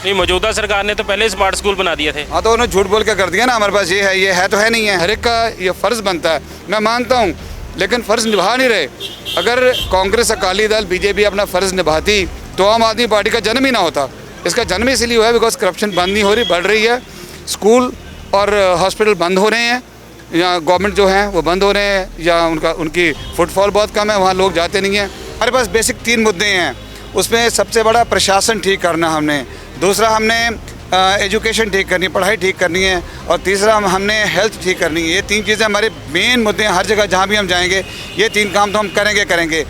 नहीं, मौजूदा सरकार ने तो पहले स्मार्ट स्कूल बना दिए थे। हाँ, तो उन्होंने झूठ बोल के कर दिया ना, हमारे पास ये है तो है नहीं है। हर एक का ये फ़र्ज़ बनता है, मैं मानता हूँ, लेकिन फ़र्ज़ निभा नहीं रहे। अगर कांग्रेस, अकाली दल, बीजेपी अपना फ़र्ज़ निभाती तो आम आदमी पार्टी का जन्म ही ना होता। इसका जन्म इसलिए हुआ है बिकॉज करप्शन बंद नहीं हो रही, बढ़ रही है। स्कूल और हॉस्पिटल बंद हो रहे हैं, या गवर्नमेंट जो है वो बंद हो रहे हैं, या उनकी फुटफॉल बहुत कम है, वहाँ लोग जाते नहीं हैं। हमारे पास बेसिक 3 मुद्दे हैं, उसमें सबसे बड़ा प्रशासन ठीक करना हमने, दूसरा हमने एजुकेशन ठीक करनी, पढ़ाई ठीक करनी है, और तीसरा हमने हेल्थ ठीक करनी है। ये 3 चीज़ें हमारे मेन मुद्दे हैं। हर जगह जहाँ भी हम जाएंगे ये 3 काम तो हम करेंगे।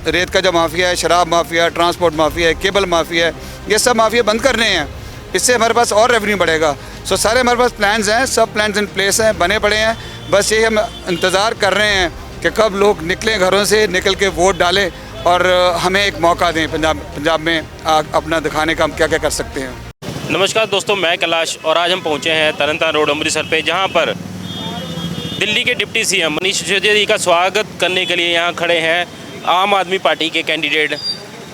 रेत का जो माफिया है, शराब माफिया, ट्रांसपोर्ट माफिया है, केबल माफिया है, ये सब माफिया बंद करने हैं। इससे हमारे पास और रेवेन्यू बढ़ेगा। सो सारे हमारे पास प्लान्स हैं, सब प्लान्स इन प्लेस हैं, बने पड़े हैं। बस यही हम इंतज़ार कर रहे हैं कि कब लोग निकलें घरों से, निकल के वोट डालें और हमें एक मौका दें पंजाब में अपना दिखाने का हम क्या क्या कर सकते हैं। नमस्कार दोस्तों, मैं कैलाश और आज हम पहुंचे हैं तरनतारन रोड अमृतसर पे, जहां पर दिल्ली के डिप्टी सीएम मनीष सिसोदिया जी का स्वागत करने के लिए यहां खड़े हैं आम आदमी पार्टी के कैंडिडेट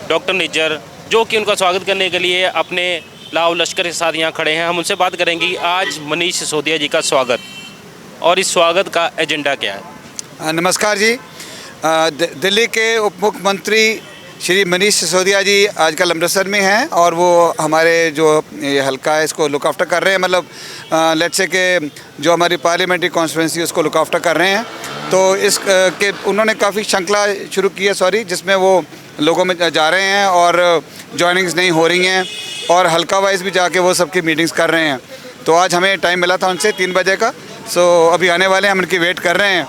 डॉक्टर निज्जर, जो कि उनका स्वागत करने के लिए अपने लाव लश्कर के साथ यहाँ खड़े हैं। हम उनसे बात करेंगे कि आज मनीष सिसोदिया जी का स्वागत और इस स्वागत का एजेंडा क्या है। नमस्कार जी। दिल्ली के उप मुख्यमंत्री श्री मनीष सिसोदिया जी आजकल अमृतसर में हैं और वो हमारे जो ये हल्का है इसको लुक आफ्टर कर रहे हैं, मतलब लेट्स से कि जो हमारी पार्लियामेंट्री कॉन्स्टिट्यूंसी उसको लुक आफ्टर कर रहे हैं। तो इस के उन्होंने काफ़ी श्रृंखला शुरू की है जिसमें वो लोगों में जा रहे हैं और जॉइनिंग्स नहीं हो रही हैं, और हल्का वाइज भी जाके वो सबकी मीटिंग्स कर रहे हैं। तो आज हमें टाइम मिला था उनसे 3 बजे का, सो अभी आने वाले हैं, हम उनकी वेट कर रहे हैं।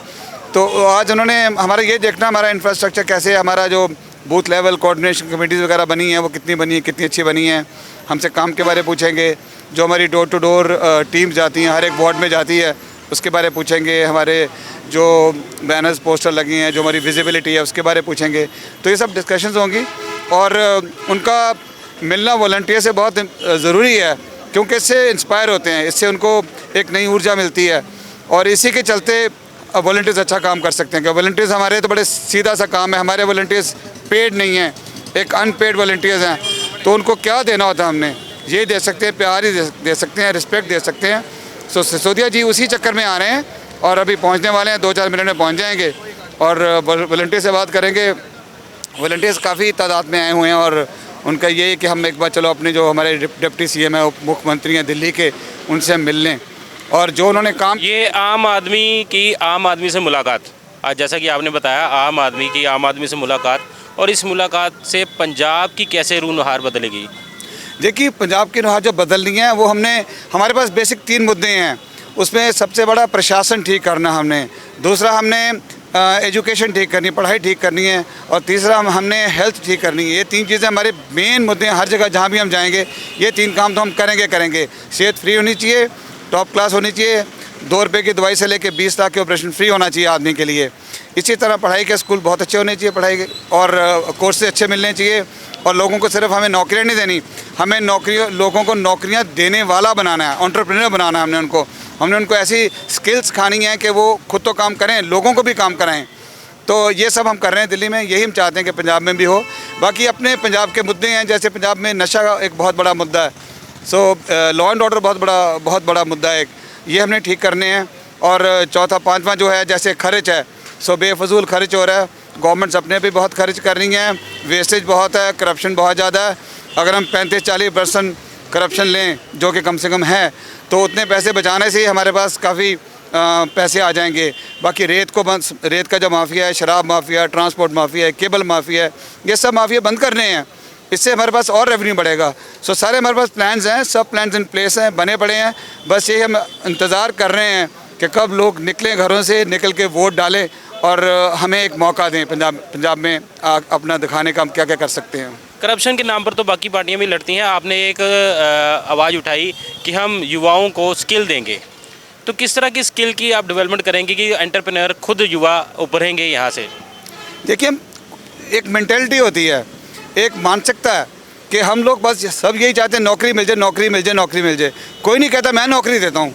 तो आज उन्होंने हमारा ये देखना, हमारा इंफ्रास्ट्रक्चर कैसे, हमारा जो बूथ लेवल कोऑर्डिनेशन कमेटीज़ वगैरह बनी हैं वो कितनी बनी है, कितनी अच्छी बनी है। हमसे काम के बारे में पूछेंगे, जो हमारी डोर टू डोर टीम्स जाती हैं, हर एक वार्ड में जाती है, उसके बारे में पूछेंगे। हमारे जो बैनर्स पोस्टर लगी हैं, जो हमारी विजिबिलिटी है, उसके बारे में पूछेंगे। तो ये सब डिस्कशंस होंगी और उनका मिलना वॉलंटियर से बहुत ज़रूरी है, क्योंकि इससे इंस्पायर होते हैं, इससे उनको एक नई ऊर्जा मिलती है और इसी के चलते वॉलंटियर्स अच्छा काम कर सकते हैं। वॉलंटियर्स हमारे तो बड़े सीधा सा काम है, हमारे वॉलंटियर्स पेड नहीं हैं, एक अनपेड वॉलंटियर्स हैं। तो उनको क्या देना होता है, हमने ये दे सकते हैं, प्यार ही दे सकते हैं, रिस्पेक्ट दे सकते हैं। सो सिसोदिया जी उसी चक्कर में आ रहे हैं और अभी पहुंचने वाले हैं, 2-4 मिनट में पहुंच जाएंगे और वॉलंटियर से बात करेंगे। वॉलंटियर्स काफ़ी तादाद में आए हुए हैं और उनका ये है कि हम एक बार चलो अपने जो हमारे डिप्टी सीएम है, उप मुख्यमंत्री हैं दिल्ली के, उनसे हम मिल लें और जो उन्होंने काम। ये आम आदमी से मुलाकात, आज जैसा कि आपने बताया आम आदमी से मुलाकात, और इस मुलाकात से पंजाब की कैसे रूनुहार बदलेगी? देखिए, पंजाब की रूनुहार जो बदलनी है वो हमारे पास बेसिक 3 मुद्दे हैं, उसमें सबसे बड़ा प्रशासन ठीक करना हमने, दूसरा हमने एजुकेशन ठीक करनी, पढ़ाई ठीक करनी है, और तीसरा हमने हेल्थ ठीक करनी है। ये 3 चीज़ें हमारे मेन मुद्दे हैं। हर जगह जहाँ भी हम जाएंगे ये 3 काम तो हम करेंगे। सेहत फ्री होनी चाहिए, टॉप क्लास होनी चाहिए, 2 रुपये की दवाई से लेके 20 लाख के ऑपरेशन फ्री होना चाहिए आदमी के लिए। इसी तरह पढ़ाई के स्कूल बहुत अच्छे होने चाहिए, पढ़ाई के और कोर्सेज अच्छे मिलने चाहिए, और लोगों को सिर्फ हमें नौकरियाँ नहीं देनी, हमें लोगों को नौकरियाँ देने वाला बनाना है, एंटरप्रेन्योर बनाना है। हमने उनको ऐसी स्किल्स सिखानी है कि वो खुद तो काम करें, लोगों को भी काम कराएं। तो ये सब हम कर रहे हैं दिल्ली में, यही हम चाहते हैं कि पंजाब में भी हो। बाकी अपने पंजाब के मुद्दे हैं, जैसे पंजाब में नशा एक बहुत बड़ा मुद्दा है, सो लॉ एंड ऑर्डर बहुत बड़ा मुद्दा है, ये हमने ठीक करने हैं। और चौथा 5वां जो है, जैसे खर्च है, सो बेफजूल खर्च हो रहा है, गवर्नमेंट्स अपने भी बहुत खर्च कर रही हैं, वेस्टेज बहुत है, करप्शन बहुत ज़्यादा है। अगर हम 35-40% करप्शन लें, जो कि कम से कम है, तो उतने पैसे बचाने से ही हमारे पास काफ़ी पैसे आ जाएंगे। बाकी रेत का जो माफिया है, शराब माफिया, ट्रांसपोर्ट माफिया है, केबल माफिया है, ये सब माफिया बंद करने हैं, इससे हमारे पास और रेवेन्यू बढ़ेगा। सो सारे हमारे पास प्लान्स हैं, सब प्लान्स इन प्लेस हैं, बने पड़े हैं। बस यही हम इंतज़ार कर रहे हैं कि कब लोग निकलें घरों से, निकल के वोट डालें और हमें एक मौका दें पंजाब में अपना दिखाने का हम क्या क्या कर सकते हैं। करप्शन के नाम पर तो बाकी पार्टियां भी लड़ती हैं, आपने एक आवाज़ उठाई कि हम युवाओं को स्किल देंगे, तो किस तरह की स्किल की आप डेवलपमेंट करेंगे कि एंटरप्रेन्योर खुद युवा उभरेंगे यहाँ से? देखिए, एक मेंटालिटी होती है, एक मानसिकता है कि हम लोग बस सब यही चाहते हैं नौकरी मिल जाए। कोई नहीं कहता मैं नौकरी देता हूँ।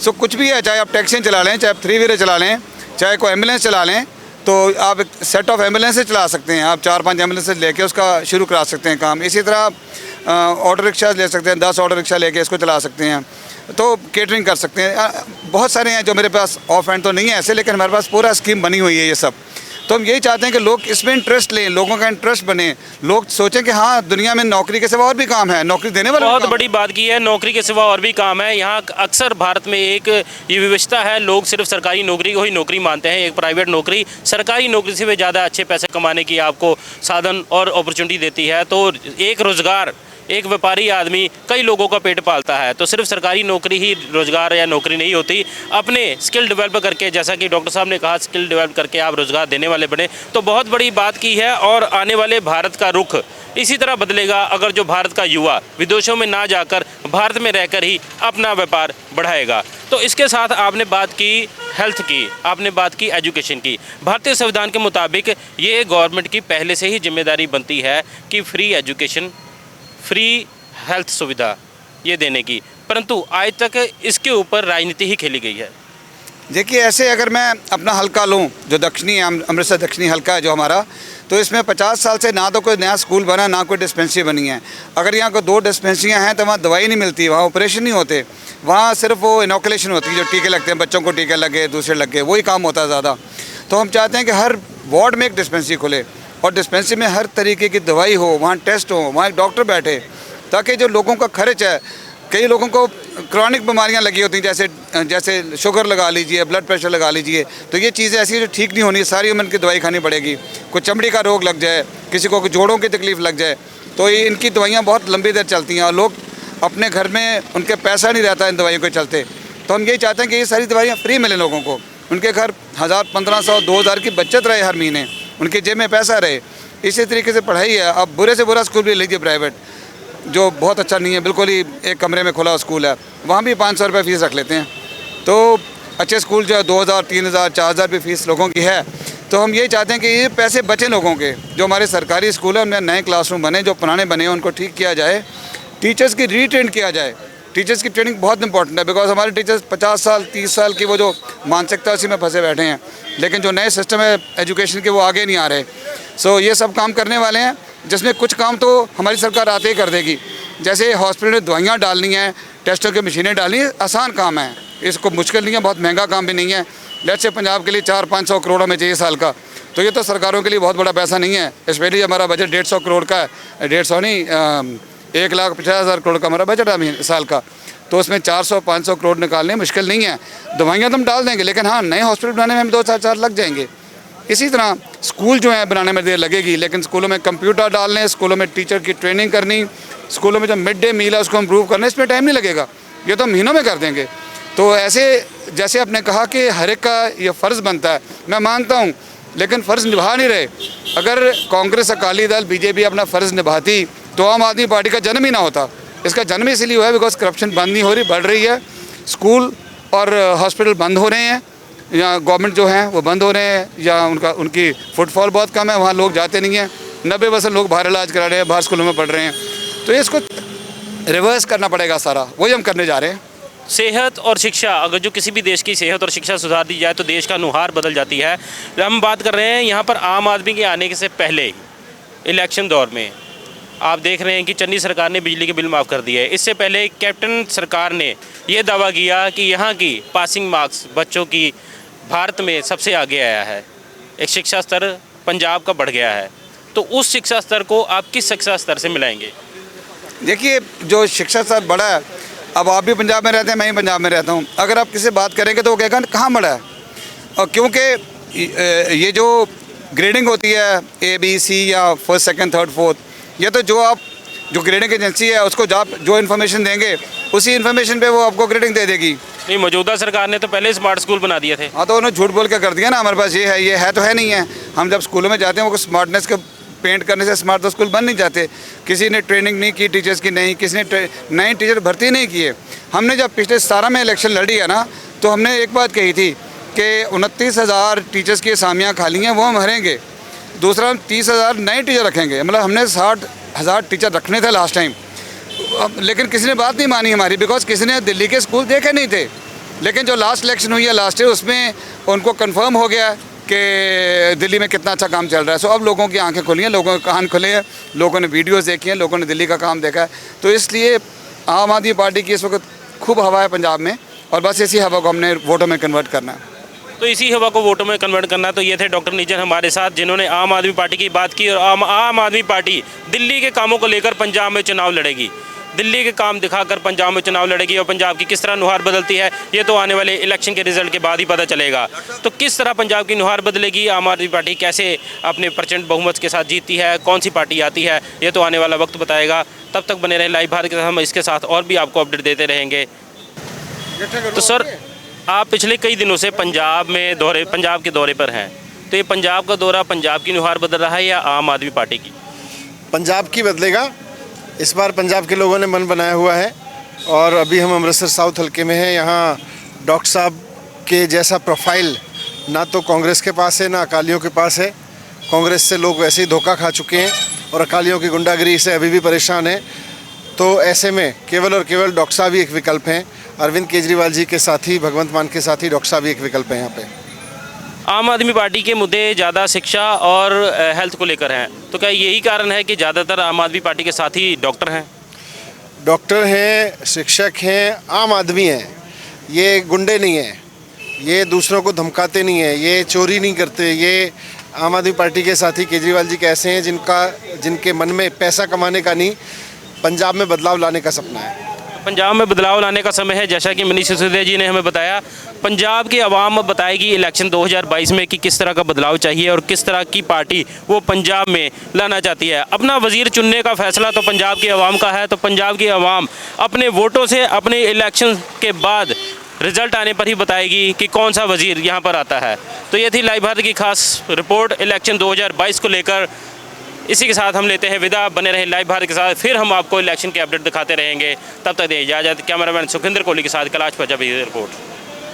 सो कुछ भी है, चाहे आप टैक्सी चला लें, चाहे आप 3 व्हीलर चला लें, चाहे कोई एम्बुलेंस चला लें, तो आप एक सेट ऑफ एम्बुलेंसेज चला सकते हैं, आप 4-5 एम्बुलेंसेज लेके उसका शुरू करा सकते हैं काम। इसी तरह ऑटो रिक्शा ले सकते हैं, 10 ऑटो रिक्शा लेके इसको चला सकते हैं, तो केटरिंग कर सकते हैं। बहुत सारे हैं जो मेरे पास ऑफ हैंड तो नहीं है ऐसे, लेकिन हमारे पास पूरा स्कीम बनी हुई है ये सब। तो हम यही चाहते हैं कि लोग इसमें इंटरेस्ट लें, लोगों का इंटरेस्ट बने, लोग सोचें कि हाँ दुनिया में नौकरी के सिवा और भी काम है, नौकरी देने वाले बहुत बड़ी बात की है, नौकरी के सिवा और भी काम है। यहाँ अक्सर भारत में एक ये विवशता है, लोग सिर्फ सरकारी नौकरी को ही नौकरी मानते हैं। एक प्राइवेट नौकरी सरकारी नौकरी से भी ज़्यादा अच्छे पैसे कमाने की आपको साधन और अपॉर्चुनिटी देती है। तो एक रोज़गार, एक व्यापारी आदमी कई लोगों का पेट पालता है, तो सिर्फ सरकारी नौकरी ही रोज़गार या नौकरी नहीं होती। अपने स्किल डेवलप करके, जैसा कि डॉक्टर साहब ने कहा, स्किल डेवलप करके आप रोज़गार देने वाले बने तो बहुत बड़ी बात की है। और आने वाले भारत का रुख इसी तरह बदलेगा अगर जो भारत का युवा विदेशों में ना जाकर भारत में रहकर ही अपना व्यापार बढ़ाएगा। तो इसके साथ आपने बात की हेल्थ की, आपने बात की एजुकेशन की। भारतीय संविधान के मुताबिक ये गवर्नमेंट की पहले से ही जिम्मेदारी बनती है कि फ्री एजुकेशन, फ्री हेल्थ सुविधा ये देने की, परंतु आज तक इसके ऊपर राजनीति ही खेली गई है। देखिए, ऐसे अगर मैं अपना हलका लूँ जो दक्षिणी अमृतसर दक्षिणी हलका है जो हमारा, तो इसमें 50 साल से ना तो कोई नया स्कूल बना, ना कोई डिस्पेंसरी बनी है। अगर यहाँ को 2 डिस्पेंसरियाँ हैं तो वहाँ दवाई नहीं मिलती, वहाँ ऑपरेशन नहीं होते, वहाँ सिर्फ वो इनोकुलेशन होती है, जो टीके लगते हैं, बच्चों को टीके लगे, दूसरे लगे, वही काम होता है ज़्यादा। तो हम चाहते हैं कि हर वार्ड में एक डिस्पेंसरी खुले और डिस्पेंसरी में हर तरीके की दवाई हो, वहाँ टेस्ट हो, वहाँ एक डॉक्टर बैठे, ताकि जो लोगों का खर्च है, कई लोगों को क्रॉनिक बीमारियां लगी होती हैं, जैसे शुगर लगा लीजिए, ब्लड प्रेशर लगा लीजिए, तो ये चीज़ें ऐसी जो ठीक नहीं होनी, सारी उम्र की दवाई खानी पड़ेगी। कोई चमड़ी का रोग लग जाए, किसी को जोड़ों की तकलीफ़ लग जाए, तो ये इनकी दवाइयाँ बहुत लंबी देर चलती हैं और लोग अपने घर में उनके पैसा नहीं रहता इन दवाइयों के चलते। तो हम यही चाहते हैं कि ये सारी दवाइयाँ फ्री मिलें लोगों को, उनके घर 1000, 1500, 2000 की बचत रहे हर महीने, उनके जेब में पैसा रहे। इसी तरीके से पढ़ाई है। अब बुरे से बुरा स्कूल भी लीजिए प्राइवेट, जो बहुत अच्छा नहीं है, बिल्कुल ही एक कमरे में खुला स्कूल है, वहाँ भी 500 रुपये फ़ीस रख लेते हैं। तो अच्छे स्कूल जो है 2000, 3000, 4000 भी फ़ीस लोगों की है। तो हम यही चाहते हैं कि ये पैसे बचें लोगों के। जो हमारे सरकारी स्कूल है उनमें नए क्लासरूम बने, जो पुराने बने हैं उनको ठीक किया जाए, टीचर्स की रीट्रेन किया जाए। टीचर्स की ट्रेनिंग बहुत इंपॉर्टेंट है, बिकॉज हमारे टीचर्स 50 साल 30 साल की वो जो मानसिकता उसी में फंसे बैठे हैं, लेकिन जो नए सिस्टम है एजुकेशन के वो आगे नहीं आ रहे। सो ये सब काम करने वाले हैं, जिसमें कुछ काम तो हमारी सरकार आते ही कर देगी। जैसे हॉस्पिटल में दवाइयाँ डालनी हैं, टेस्टों की मशीनें डालनी है, आसान काम है, इसको मुश्किल नहीं है, बहुत महंगा काम भी नहीं है। लेट्स से पंजाब के लिए 400-500 करोड़ हमें चाहिए साल का, तो ये तो सरकारों के लिए बहुत बड़ा पैसा नहीं है। स्पेशली हमारा बजट 150 करोड़ का है, 150 नहीं 1,50,000 करोड़ का हमारा बजट है साल का। तो उसमें 400-500 करोड़ निकालने मुश्किल नहीं है। दवाइयाँ तो हम डाल देंगे, लेकिन हाँ नए हॉस्पिटल बनाने में हम 2-4 साल लग जाएंगे। इसी तरह स्कूल जो है बनाने में देर लगेगी, लेकिन स्कूलों में कंप्यूटर डालने, स्कूलों में टीचर की ट्रेनिंग करनी, स्कूलों में जो मिड डे मील है उसको इम्प्रूव करना, इसमें टाइम नहीं लगेगा, ये तो महीनों में कर देंगे। तो ऐसे जैसे आपने कहा कि हर एक का ये फ़र्ज़ बनता है, मैं मानता हूँ, लेकिन फ़र्ज़ निभा नहीं रहे। अगर कांग्रेस, अकाली दल, बीजेपी अपना फ़र्ज़ निभाती तो आम आदमी पार्टी का जन्म ही ना होता। इसका जन्म इसलिए हुआ है बिकॉज करप्शन बंद नहीं हो रही, बढ़ रही है। स्कूल और हॉस्पिटल बंद हो रहे हैं, या गवर्नमेंट जो है वो बंद हो रहे हैं, या उनकी फुटफॉल बहुत कम है, वहाँ लोग जाते नहीं हैं। 90% लोग बाहर इलाज करा रहे हैं, बाहर स्कूलों में पढ़ रहे हैं। तो इसको रिवर्स करना पड़ेगा सारा, वही हम करने जा रहे हैं। सेहत और शिक्षा, अगर जो किसी भी देश की सेहत और शिक्षा सुधार दी जाए तो देश का नुहार बदल जाती है। हम बात कर रहे हैं यहाँ पर आम आदमी के आने से पहले इलेक्शन दौर में आप देख रहे हैं कि चन्नी सरकार ने बिजली के बिल माफ़ कर दिए। इससे पहले कैप्टन सरकार ने ये दावा किया कि यहाँ की पासिंग मार्क्स बच्चों की भारत में सबसे आगे आया है, एक शिक्षा स्तर पंजाब का बढ़ गया है। तो उस शिक्षा स्तर को आप किस शिक्षा स्तर से मिलाएंगे? देखिए, जो शिक्षा स्तर बढ़ा है, अब आप भी पंजाब में रहते हैं, मैं ही पंजाब में रहता हूँ, अगर आप किसी बात करेंगे तो वो कहेगा कहाँ बढ़ा है। और क्योंकि ये जो ग्रेडिंग होती है ABC या फर्स्ट, सेकंड, थर्ड, फोर्थ, ये तो जो ग्रेडिंग एजेंसी है उसको जो इन्फॉर्मेशन देंगे उसी इन्फॉर्मेशन पे वो आपको ग्रेडिंग दे देगी। नहीं, मौजूदा सरकार ने तो पहले स्मार्ट स्कूल बना दिए थे। हाँ, तो उन्होंने झूठ बोल के कर दिया ना, हमारे पास ये है तो है नहीं है। हम जब स्कूलों में जाते हैं वो स्मार्टनेस के पेंट करने से स्मार्ट तो स्कूल बन नहीं जाते। किसी ने ट्रेनिंग नहीं की टीचर्स की, नहीं किसी ने नए टीचर भर्ती नहीं किए। हमने जब पिछले 17 में इलेक्शन लड़ी है ना, तो हमने एक बात कही थी कि 29,000 टीचर्स की असामियाँ खाली हैं, वो हम भरेंगे। दूसरा, हम 30,000 नए टीचर रखेंगे, मतलब हमने 60,000 टीचर रखने थे लास्ट टाइम। लेकिन किसी ने बात नहीं मानी हमारी, बिकॉज किसी ने दिल्ली के स्कूल देखे नहीं थे। लेकिन जो लास्ट इलेक्शन हुई है लास्ट ईयर, उसमें उनको कंफर्म हो गया कि दिल्ली में कितना अच्छा काम चल रहा है। सो अब लोगों की आंखें खुली हैं, लोगों के कान खुले हैं, लोगों ने वीडियोस देखी हैं, लोगों ने दिल्ली का काम देखा है। तो इसलिए आम आदमी पार्टी की इस वक्त खूब हवा है पंजाब में, और बस इसी हवा को हमने वोटों में कन्वर्ट करना है। तो इसी हवा को वोटों में कन्वर्ट करना। तो ये थे डॉक्टर निजर हमारे साथ, जिन्होंने आम आदमी पार्टी की बात की। और आम आदमी पार्टी दिल्ली के कामों को लेकर पंजाब में चुनाव लड़ेगी, दिल्ली के काम दिखाकर पंजाब में चुनाव लड़ेगी। और पंजाब की किस तरह नुहार बदलती है ये तो आने वाले इलेक्शन के रिजल्ट के बाद ही पता चलेगा। तो किस तरह पंजाब की नुहार बदलेगी, आम आदमी पार्टी कैसे अपने प्रचंड बहुमत के साथ जीतती है, कौन सी पार्टी आती है, ये तो आने वाला वक्त बताएगा। तब तक बने रहे लाइव भारत के साथ, हम इसके साथ और भी आपको अपडेट देते रहेंगे। तो सर, आप पिछले कई दिनों से पंजाब के दौरे पर हैं, तो ये पंजाब का दौरा पंजाब की नुहार बदल रहा है या आम आदमी पार्टी की? पंजाब की बदलेगा। इस बार पंजाब के लोगों ने मन बनाया हुआ है, और अभी हम अमृतसर साउथ हल्के में हैं। यहाँ डॉक्टर साहब के जैसा प्रोफाइल ना तो कांग्रेस के पास है ना अकालियों के पास है। कांग्रेस से लोग वैसे ही धोखा खा चुके हैं और अकालियों की गुंडागिरी से अभी भी परेशान हैं। तो ऐसे में केवल और केवल डॉक्टर साहब ही एक विकल्प हैं। अरविंद केजरीवाल जी के साथ ही, भगवंत मान के साथ ही डॉक्टर साहब ही एक विकल्प है यहाँ पे। आम आदमी पार्टी के मुद्दे ज़्यादा शिक्षा और हेल्थ को लेकर हैं, तो क्या यही कारण है कि ज़्यादातर आम आदमी पार्टी के साथ ही डॉक्टर हैं? डॉक्टर हैं, शिक्षक हैं, आम आदमी हैं। ये गुंडे नहीं हैं, ये दूसरों को धमकाते नहीं हैं, ये चोरी नहीं करते। ये आम आदमी पार्टी के साथी केजरीवाल जी कैसे हैं जिनके मन में पैसा कमाने का नहीं, पंजाब में बदलाव लाने का सपना है। पंजाब में बदलाव लाने का समय है। जैसा कि मनीष सिसोदिया जी ने हमें बताया, पंजाब की आवाम बताएगी इलेक्शन 2022 में कि किस तरह का बदलाव चाहिए और किस तरह की पार्टी वो पंजाब में लाना चाहती है। अपना वजीर चुनने का फैसला तो पंजाब की आवाम का है, तो पंजाब की आवाम अपने वोटों से अपने इलेक्शन के बाद रिजल्ट आने पर ही बताएगी कि कौन सा वजीर यहाँ पर आता है। तो ये थी लाइव भारत की खास रिपोर्ट इलेक्शन 2022 को लेकर। इसी के साथ हम लेते हैं विदा। बने रहे लाइव भारत के साथ, फिर हम आपको इलेक्शन के अपडेट दिखाते रहेंगे। तब तक दें इजाज़त। कैमरामैन सुखिंदर कोहली के साथ कैलाश पंजाबी रिपोर्ट।